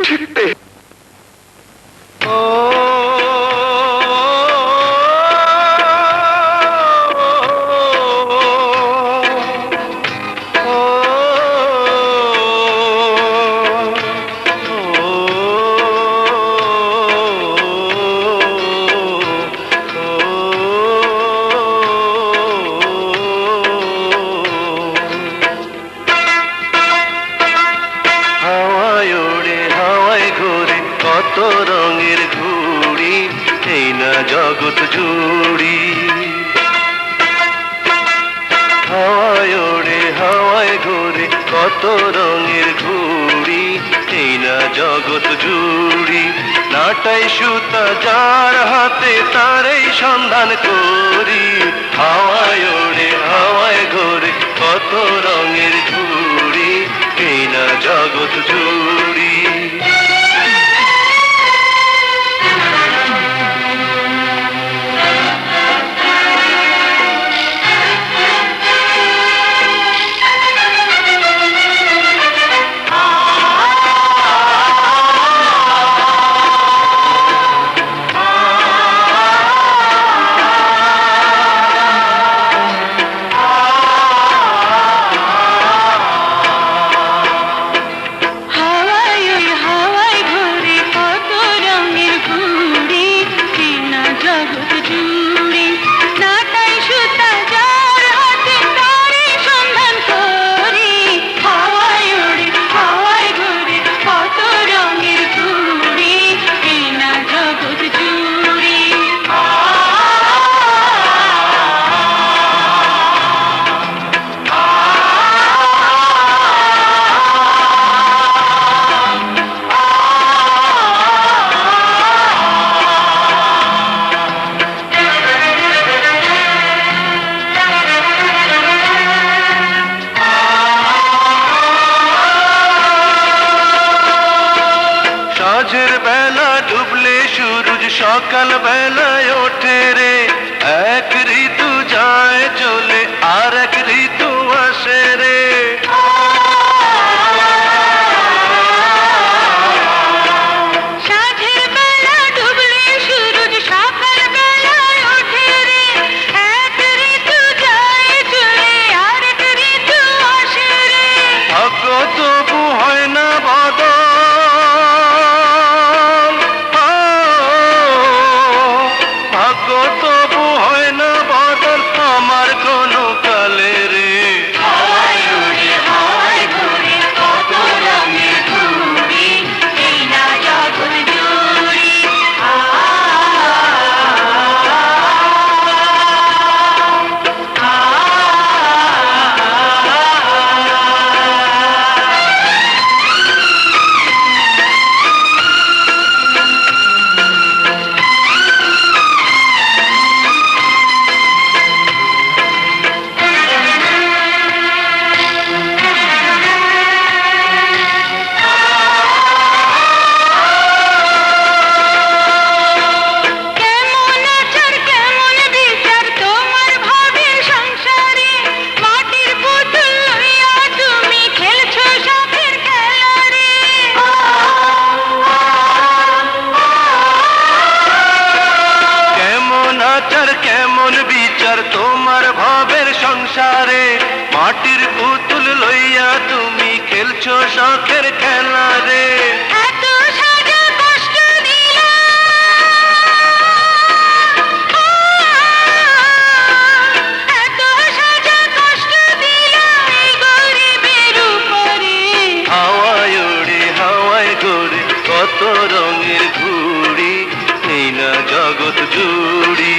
ছিটতে। কত রঙের ঘুড়ি এই না জগৎ জুড়ি, হাওয়ায় ওড়ে হাওয়ায় ঘোরে কত রঙের ঘুড়ি এই না জগৎ জুড়ি। নাটাই সুতা যার হাতে তারই সন্ধান করি, হাওয়ায় ওড়ে হাওয়ায় ঘোরে কত রঙের ঘুড়ি এই না জগৎ জুড়ি। সাঁঝের বেলা ডুবলে সূরজ সকাল বেলায় ওঠে রে, এক ঋতু যায় চলে আর এক ঋতু আসে রে। তবু হয় না বদল, ভাগ্য তবু হয় না বদল আমার কোনো কালে রে। কেমন বিচার তোমার ভাবের সংসারে, মাটির পুতুল লইয়া তুমি খেলছো শখের খেলা রে। হাওয়ায় ওড়ে হাওয়ায় ঘোরে কত রঙের ঘুড়ি এই না জগৎ জুড়ি।